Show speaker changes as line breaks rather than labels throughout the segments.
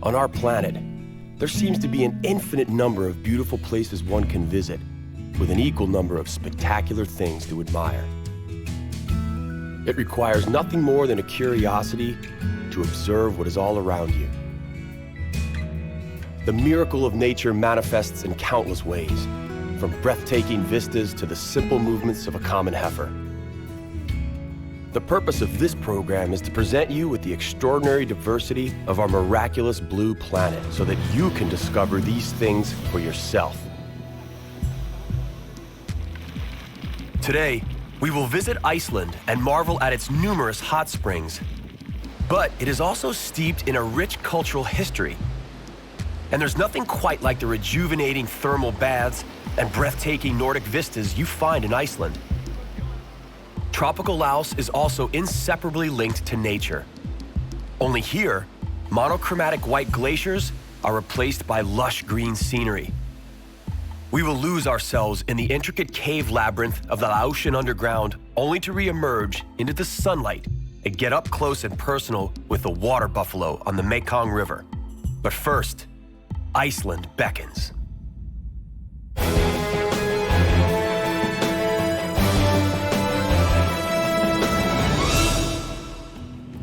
On our planet, there seems to be an infinite number of beautiful places one can visit, with an equal number of spectacular things to admire. It requires nothing more than a curiosity to observe what is all around you. The miracle of nature manifests in countless ways, from breathtaking vistas to the simple movements of a common heifer. The purpose of this program is to present you with the extraordinary diversity of our miraculous blue planet so that you can discover these things for yourself. Today, we will visit Iceland and marvel at its numerous hot springs. But it is also steeped in a rich cultural history. And there's nothing quite like the rejuvenating thermal baths and breathtaking Nordic vistas you find in Iceland. Tropical Laos is also inseparably linked to nature. Only here, monochromatic white glaciers are replaced by lush green scenery. We will lose ourselves in the intricate cave labyrinth of the Laotian underground, only to re-emerge into the sunlight and get up close and personal with the water buffalo on the Mekong River. But first, Iceland beckons.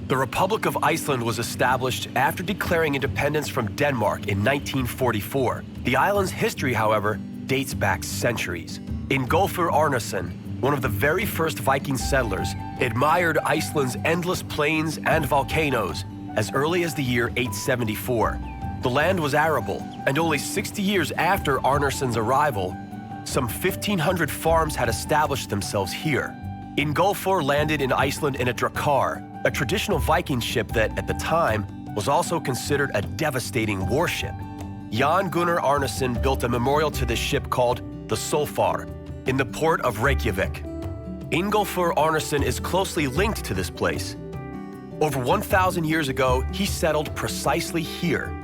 The Republic of Iceland was established after declaring independence from Denmark in 1944. The island's history, however, dates back centuries. Ingólfur Arnason, one of the very first Viking settlers, admired Iceland's endless plains and volcanoes as early as the year 874. The land was arable, and only 60 years after Arnason's arrival, some 1,500 farms had established themselves here. Ingólfur landed in Iceland in a drakkar, a traditional Viking ship that, at the time, was also considered a devastating warship. Jan Gunnar Arnason built a memorial to this ship called the Solfar in the port of Reykjavik. Ingólfur Arnason is closely linked to this place. Over 1,000 years ago, he settled precisely here.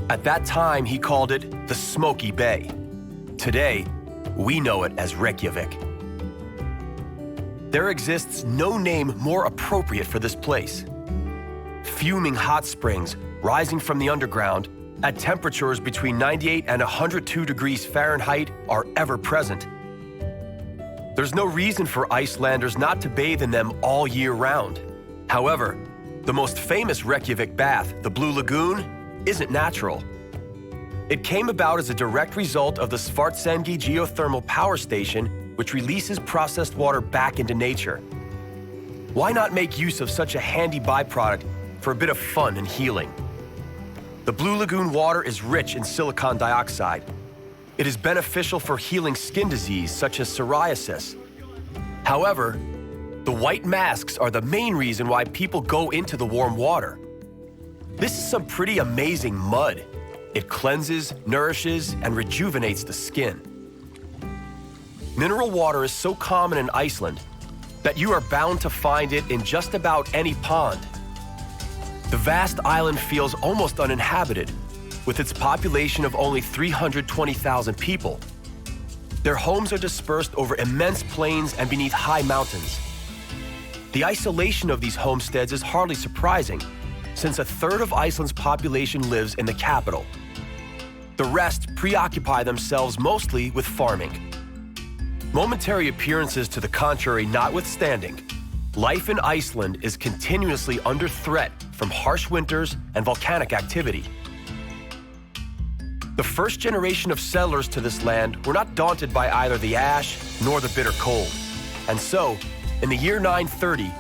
At that time, he called it the Smoky Bay. Today, we know it as Reykjavik. There exists no name more appropriate for this place. Fuming hot springs rising from the underground at temperatures between 98 and 102 degrees Fahrenheit are ever present. There's no reason for Icelanders not to bathe in them all year round. However, the most famous Reykjavik bath, the Blue Lagoon, isn't natural. It came about as a direct result of the Svartsengi geothermal power station, which releases processed water back into nature. Why not make use of such a handy byproduct for a bit of fun and healing? The Blue Lagoon water is rich in silicon dioxide. It is beneficial for healing skin disease such as psoriasis. However, the white masks are the main reason why people go into the warm water. This is some pretty amazing mud. It cleanses, nourishes, and rejuvenates the skin. Mineral water is so common in Iceland that you are bound to find it in just about any pond. The vast island feels almost uninhabited, with its population of only 320,000 people. Their homes are dispersed over immense plains and beneath high mountains. The isolation of these homesteads is hardly surprising, since a third of Iceland's population lives in the capital. The rest preoccupy themselves mostly with farming. Momentary appearances to the contrary notwithstanding, life in Iceland is continuously under threat from harsh winters and volcanic activity. The first generation of settlers to this land were not daunted by either the ash nor the bitter cold. And so, in the year 930,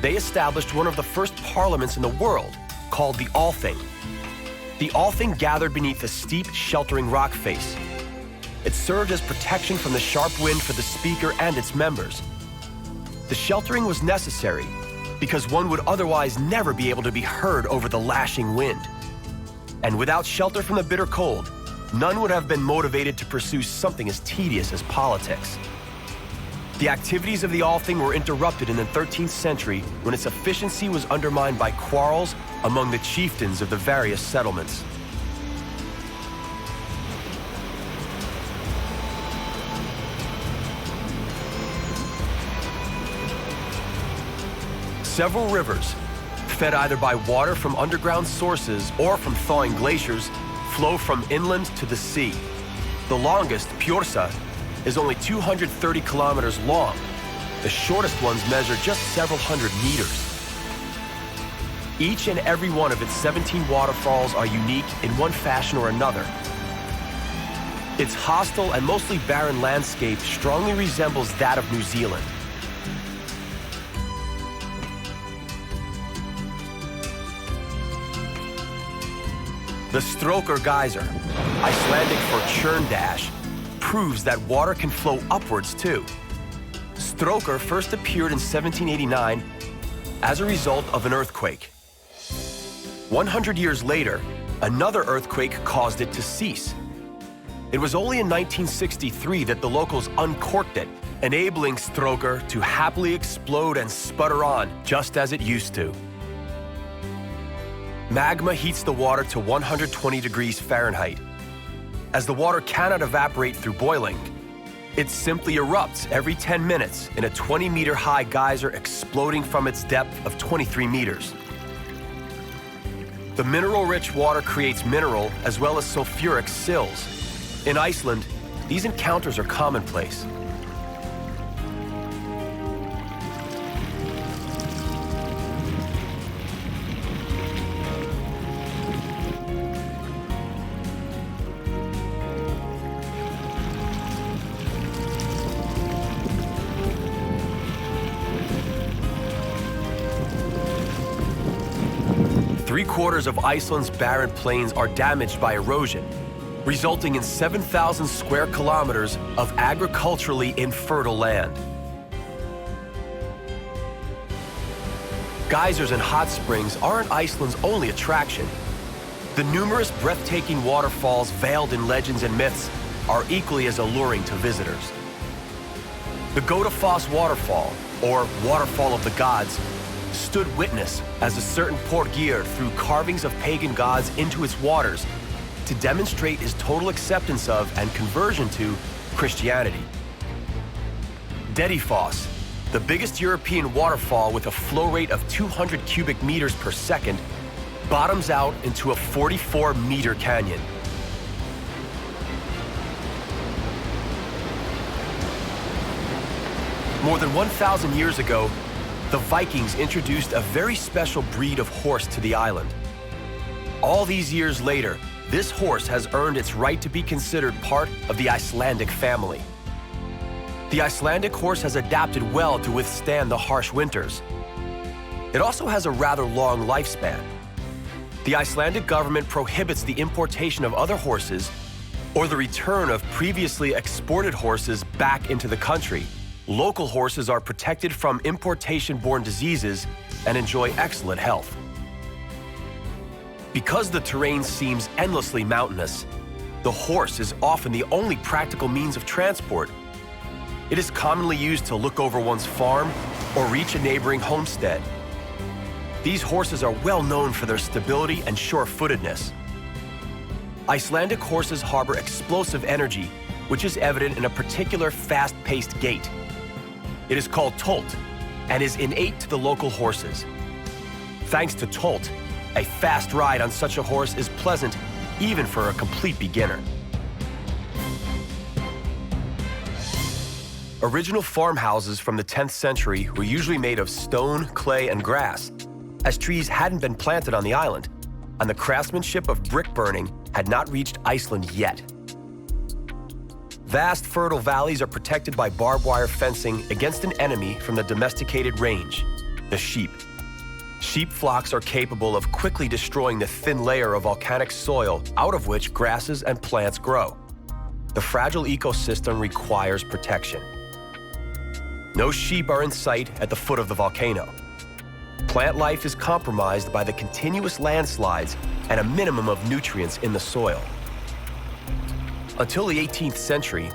they established one of the first parliaments in the world, called the Allthing. The Allthing gathered beneath a steep, sheltering rock face. It served as protection from the sharp wind for the speaker and its members. The sheltering was necessary because one would otherwise never be able to be heard over the lashing wind. And without shelter from the bitter cold, none would have been motivated to pursue something as tedious as politics. The activities of the Allthing were interrupted in the 13th century when its efficiency was undermined by quarrels among the chieftains of the various settlements. Several rivers, fed either by water from underground sources or from thawing glaciers, flow from inland to the sea. The longest, Pjorsa, is only 230 kilometers long. The shortest ones measure just several hundred meters. Each and every one of its 17 waterfalls are unique in one fashion or another. Its hostile and mostly barren landscape strongly resembles that of New Zealand. The Stroker geyser, Icelandic for churn dash, proves that water can flow upwards too. Stroker first appeared in 1789 as a result of an earthquake. 100 years later, another earthquake caused it to cease. It was only in 1963 that the locals uncorked it, enabling Stroker to happily explode and sputter on just as it used to. Magma heats the water to 120 degrees Fahrenheit. As the water cannot evaporate through boiling, it simply erupts every 10 minutes in a 20-meter-high geyser exploding from its depth of 23 meters. The mineral-rich water creates mineral as well as sulfuric sills. In Iceland, these encounters are commonplace. Three-quarters of Iceland's barren plains are damaged by erosion, resulting in 7,000 square kilometers of agriculturally infertile land. Geysers and hot springs aren't Iceland's only attraction. The numerous breathtaking waterfalls veiled in legends and myths are equally as alluring to visitors. The Godafoss waterfall, or Waterfall of the Gods, stood witness as a certain Porgir threw carvings of pagan gods into its waters to demonstrate his total acceptance of and conversion to Christianity. Dedifoss, the biggest European waterfall with a flow rate of 200 cubic meters per second, bottoms out into a 44-meter canyon. More than 1,000 years ago, the Vikings introduced a very special breed of horse to the island. All these years later, this horse has earned its right to be considered part of the Icelandic family. The Icelandic horse has adapted well to withstand the harsh winters. It also has a rather long lifespan. The Icelandic government prohibits the importation of other horses or the return of previously exported horses back into the country. Local horses are protected from importation-borne diseases and enjoy excellent health. Because the terrain seems endlessly mountainous, the horse is often the only practical means of transport. It is commonly used to look over one's farm or reach a neighboring homestead. These horses are well known for their stability and sure-footedness. Icelandic horses harbor explosive energy, which is evident in a particular fast-paced gait. It is called tolt and is innate to the local horses. Thanks to tolt, a fast ride on such a horse is pleasant even for a complete beginner. Original farmhouses from the 10th century were usually made of stone, clay, and grass, as trees hadn't been planted on the island, and the craftsmanship of brick burning had not reached Iceland yet. Vast fertile valleys are protected by barbed wire fencing against an enemy from the domesticated range, the sheep. Sheep flocks are capable of quickly destroying the thin layer of volcanic soil out of which grasses and plants grow. The fragile ecosystem requires protection. No sheep are in sight at the foot of the volcano. Plant life is compromised by the continuous landslides and a minimum of nutrients in the soil. Until the 18th century,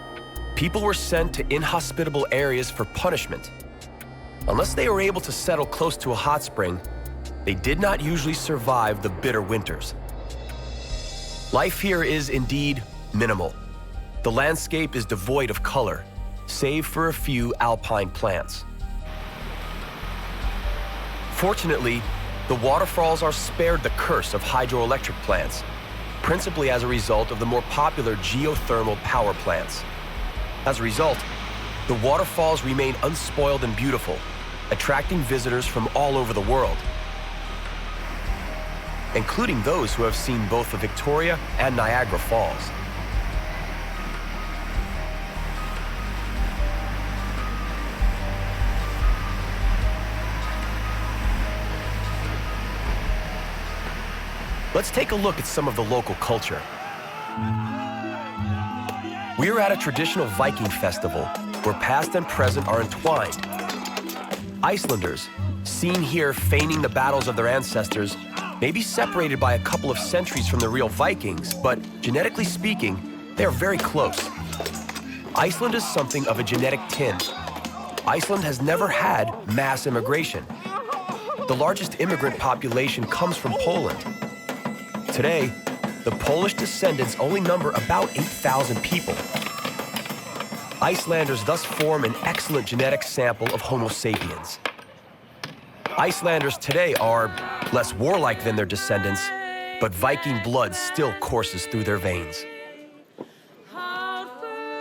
people were sent to inhospitable areas for punishment. Unless they were able to settle close to a hot spring, they did not usually survive the bitter winters. Life here is indeed minimal. The landscape is devoid of color, save for a few alpine plants. Fortunately, The waterfalls are spared the curse of hydroelectric plants, principally as a result of the more popular geothermal power plants. As a result, the waterfalls remain unspoiled and beautiful, attracting visitors from all over the world, including those who have seen both the Victoria and Niagara Falls. Let's take a look at some of the local culture. We are at a traditional Viking festival where past and present are entwined. Icelanders, seen here feigning the battles of their ancestors, may be separated by a couple of centuries from the real Vikings, but genetically speaking, they are very close. Iceland is something of a genetic tin. Iceland has never had mass immigration. The largest immigrant population comes from Poland. Today, the Polish descendants only number about 8,000 people. Icelanders thus form an excellent genetic sample of Homo sapiens. Icelanders today are less warlike than their descendants, but Viking blood still courses through their veins.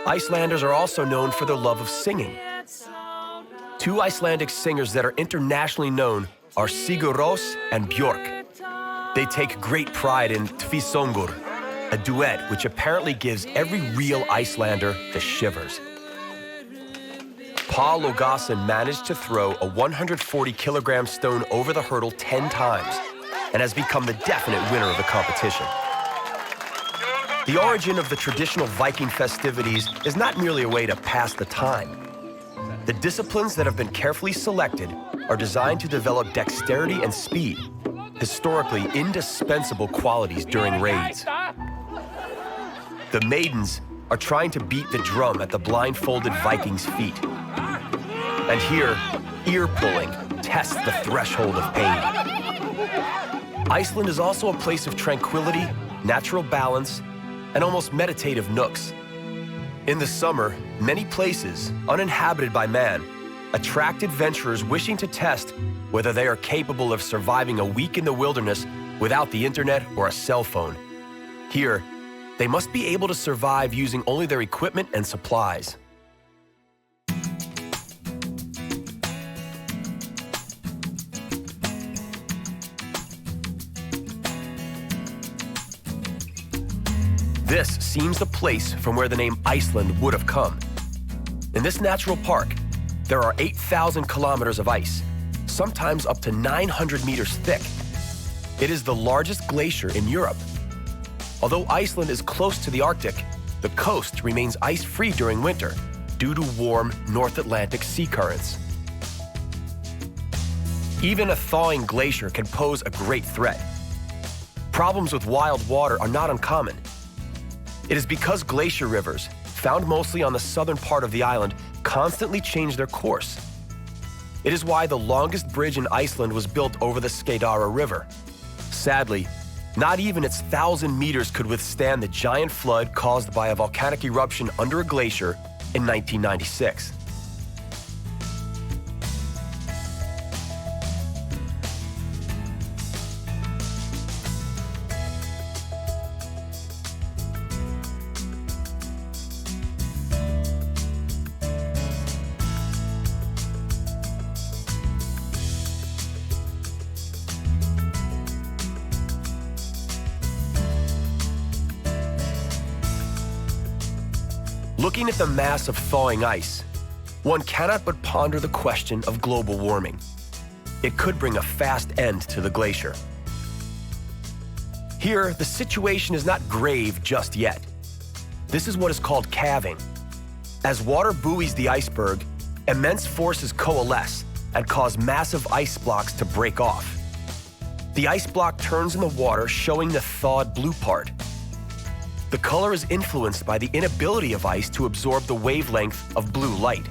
Icelanders are also known for their love of singing. Two Icelandic singers that are internationally known are Sigur Rós and Björk. They take great pride in Tvísöngur, a duet which apparently gives every real Icelander the shivers. Paul Logason managed to throw a 140-kilogram stone over the hurdle 10 times and has become the definite winner of the competition. The origin of the traditional Viking festivities is not merely a way to pass the time. The disciplines that have been carefully selected are designed to develop dexterity and speed, historically indispensable qualities during raids. The maidens are trying to beat the drum at the blindfolded Vikings' feet. And here, ear pulling tests the threshold of pain. Iceland is also a place of tranquility, natural balance, and almost meditative nooks. In the summer, many places, uninhabited by man, attract adventurers wishing to test whether they are capable of surviving a week in the wilderness without the internet or a cell phone. Here, they must be able to survive using only their equipment and supplies. This seems the place from where the name Iceland would have come. In this natural park, there are 8,000 kilometers of ice, sometimes up to 900 meters thick. It is the largest glacier in Europe. Although Iceland is close to the Arctic, the coast remains ice-free during winter due to warm North Atlantic sea currents. Even a thawing glacier can pose a great threat. Problems with wild water are not uncommon. It is because glacier rivers, found mostly on the southern part of the island, constantly change their course. It is why the longest bridge in Iceland was built over the Skeiðará River. Sadly, not even its 1,000 meters could withstand the giant flood caused by a volcanic eruption under a glacier in 1996. Looking at the mass of thawing ice, one cannot but ponder the question of global warming. It could bring a fast end to the glacier. Here, the situation is not grave just yet. This is what is called calving. As water buoys the iceberg, immense forces coalesce and cause massive ice blocks to break off. The ice block turns in the water, showing the thawed blue part. The color is influenced by the inability of ice to absorb the wavelength of blue light.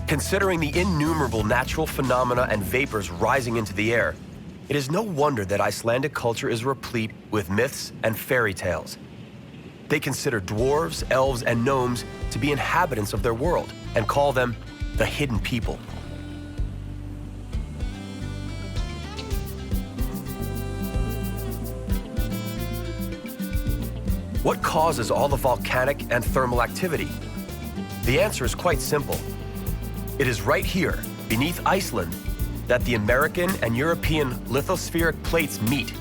Considering the innumerable natural phenomena and vapors rising into the air, it is no wonder that Icelandic culture is replete with myths and fairy tales. They consider dwarves, elves, and gnomes to be inhabitants of their world and call them the hidden people. What causes all the volcanic and thermal activity? The answer is quite simple. It is right here, beneath Iceland, that the American and European lithospheric plates meet.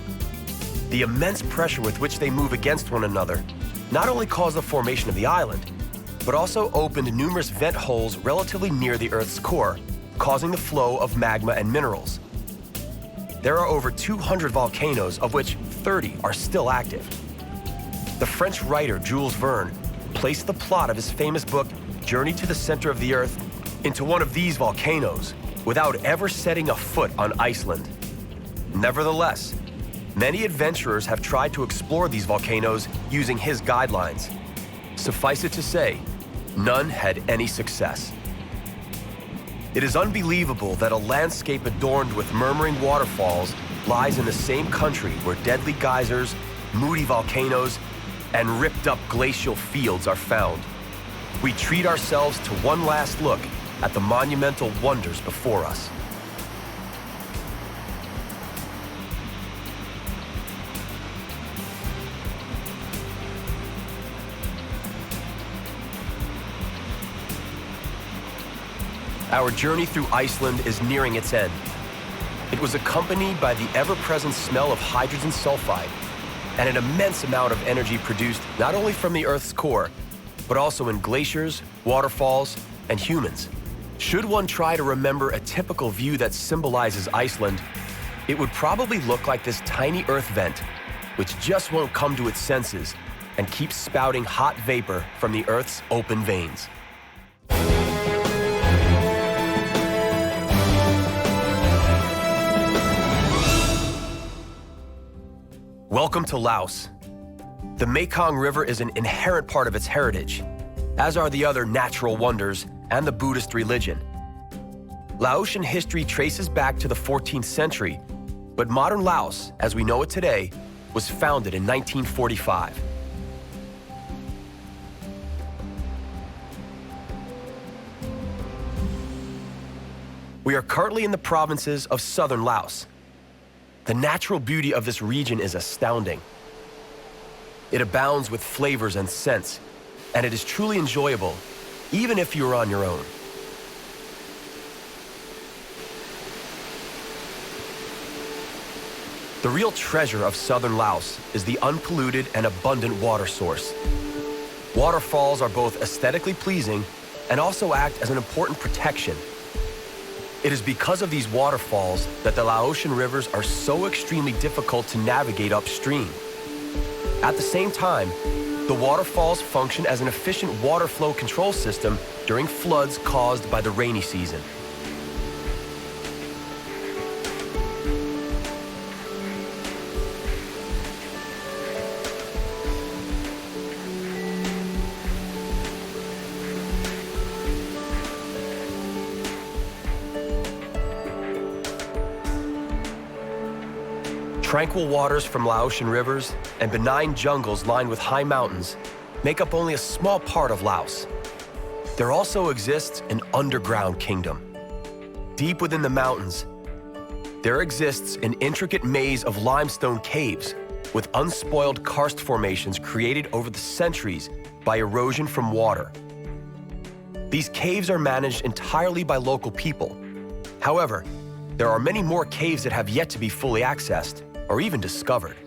The immense pressure with which they move against one another not only caused the formation of the island, but also opened numerous vent holes relatively near the Earth's core, causing the flow of magma and minerals. There are over 200 volcanoes, of which 30 are still active. The French writer Jules Verne placed the plot of his famous book, Journey to the Center of the Earth, into one of these volcanoes without ever setting a foot on Iceland. Nevertheless, many adventurers have tried to explore these volcanoes using his guidelines. Suffice it to say, none had any success. It is unbelievable that a landscape adorned with murmuring waterfalls lies in the same country where deadly geysers, moody volcanoes, and ripped-up glacial fields are found. We treat ourselves to one last look at the monumental wonders before us. Our journey through Iceland is nearing its end. It was accompanied by the ever-present smell of hydrogen sulfide and an immense amount of energy produced not only from the Earth's core, but also in glaciers, waterfalls, and humans. Should one try to remember a typical view that symbolizes Iceland, it would probably look like this tiny Earth vent, which just won't come to its senses and keeps spouting hot vapor from the Earth's open veins. Welcome to Laos. The Mekong River is an inherent part of its heritage, as are the other natural wonders and the Buddhist religion. Laotian history traces back to the 14th century, but modern Laos, as we know it today, was founded in 1945. We are currently in the provinces of southern Laos. The natural beauty of this region is astounding. It abounds with flavors and scents, and it is truly enjoyable, even if you are on your own. The real treasure of southern Laos is the unpolluted and abundant water source. Waterfalls are both aesthetically pleasing and also act as an important protection. It is because of these waterfalls that the Laotian rivers are so extremely difficult to navigate upstream. At the same time, the waterfalls function as an efficient water flow control system during floods caused by the rainy season. Tranquil waters from Laotian rivers and benign jungles lined with high mountains make up only a small part of Laos. There also exists an underground kingdom. Deep within the mountains, there exists an intricate maze of limestone caves with unspoiled karst formations created over the centuries by erosion from water. These caves are managed entirely by local people. However, there are many more caves that have yet to be fully accessed or even discovered.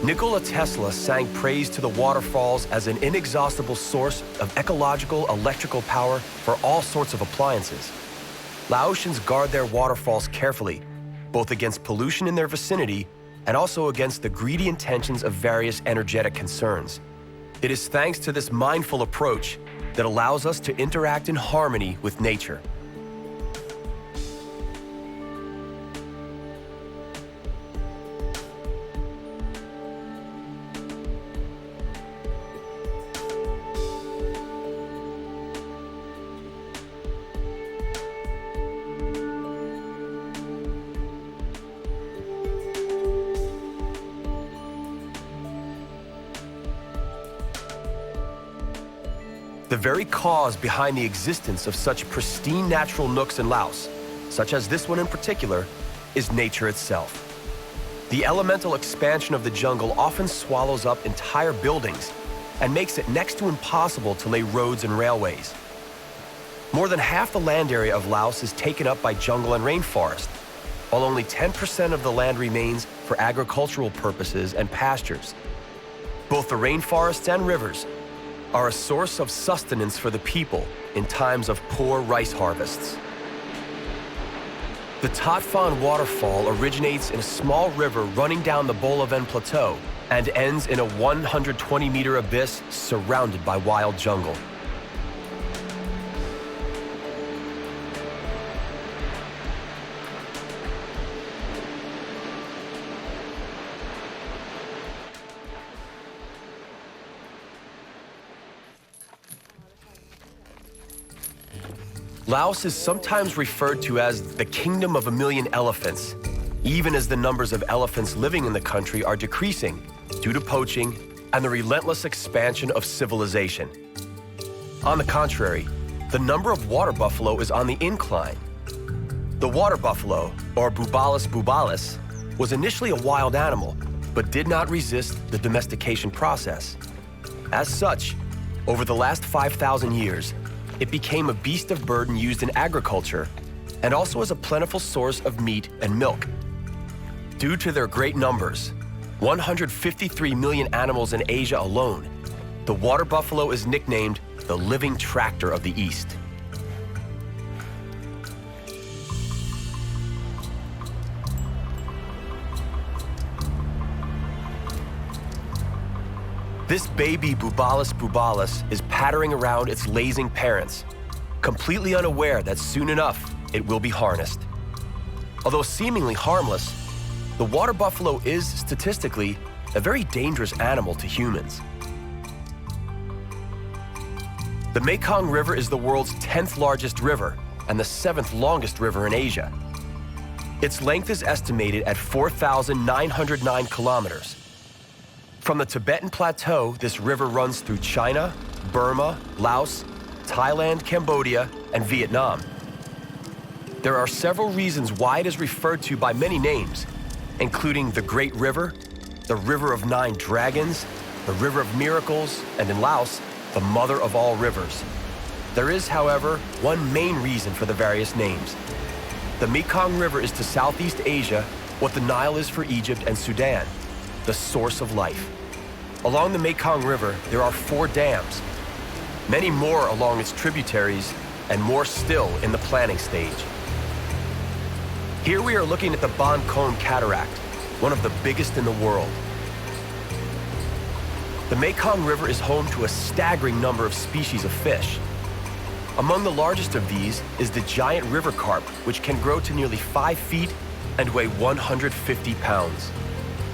Nikola Tesla sang praise to the waterfalls as an inexhaustible source of ecological electrical power for all sorts of appliances. Laotians guard their waterfalls carefully, both against pollution in their vicinity and also against the greedy intentions of various energetic concerns. It is thanks to this mindful approach that allows us to interact in harmony with nature. The very cause behind the existence of such pristine natural nooks in Laos, such as this one in particular, is nature itself. The elemental expansion of the jungle often swallows up entire buildings and makes it next to impossible to lay roads and railways. More than half the land area of Laos is taken up by jungle and rainforest, while only 10% of the land remains for agricultural purposes and pastures. Both the rainforests and rivers are a source of sustenance for the people in times of poor rice harvests. The Tat Phan waterfall originates in a small river running down the Bolaven Plateau and ends in a 120-meter abyss surrounded by wild jungle. Laos is sometimes referred to as the Kingdom of a Million Elephants, even as the numbers of elephants living in the country are decreasing due to poaching and the relentless expansion of civilization. On the contrary, the number of water buffalo is on the incline. The water buffalo, or Bubalus bubalus, was initially a wild animal, but did not resist the domestication process. As such, over the last 5,000 years, it became a beast of burden used in agriculture and also as a plentiful source of meat and milk. Due to their great numbers, 153 million animals in Asia alone, the water buffalo is nicknamed the living tractor of the East. This baby Bubalus bubalus is pattering around its lazing parents, completely unaware that soon enough it will be harnessed. Although seemingly harmless, the water buffalo is statistically a very dangerous animal to humans. The Mekong River is the world's 10th largest river and the 7th longest river in Asia. Its length is estimated at 4,909 kilometers. From the Tibetan Plateau, this river runs through China, Burma, Laos, Thailand, Cambodia, and Vietnam. There are several reasons why it is referred to by many names, including the Great River, the River of Nine Dragons, the River of Miracles, and in Laos, the Mother of all rivers. There is, however, one main reason for the various names. The Mekong River is to Southeast Asia what the Nile is for Egypt and Sudan, the source of life. Along the Mekong River, there are 4 dams, many more along its tributaries, and more still in the planning stage. Here we are looking at the Ban Kon Cataract, one of the biggest in the world. The Mekong River is home to a staggering number of species of fish. Among the largest of these is the giant river carp, which can grow to nearly 5 feet and weigh 150 pounds.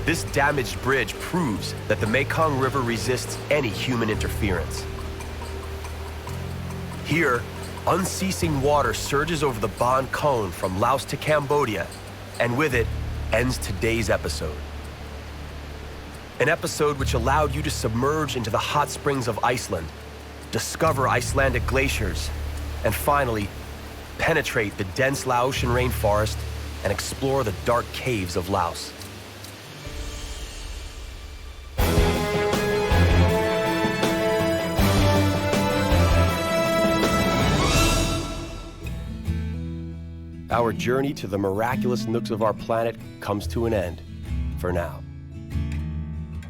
This damaged bridge proves that the Mekong River resists any human interference. Here, unceasing water surges over the Ban Kon from Laos to Cambodia, and with it ends today's episode. An episode which allowed you to submerge into the hot springs of Iceland, discover Icelandic glaciers, and finally, penetrate the dense Laotian rainforest and explore the dark caves of Laos. Our journey to the miraculous nooks of our planet comes to an end, for now.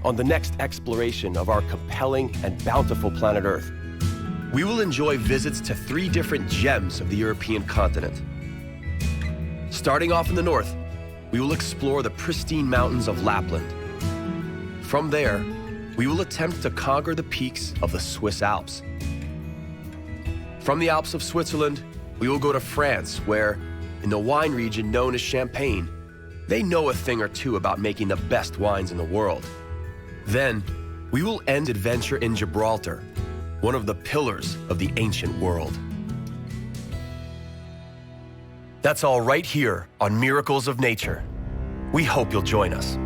On the next exploration of our compelling and bountiful planet Earth, we will enjoy visits to 3 different gems of the European continent. Starting off in the north, we will explore the pristine mountains of Lapland. From there, we will attempt to conquer the peaks of the Swiss Alps. From the Alps of Switzerland, we will go to France, where, in the wine region known as Champagne, they know a thing or two about making the best wines in the world. Then, we will end adventure in Gibraltar, one of the pillars of the ancient world. That's all right here on Miracles of Nature. We hope you'll join us.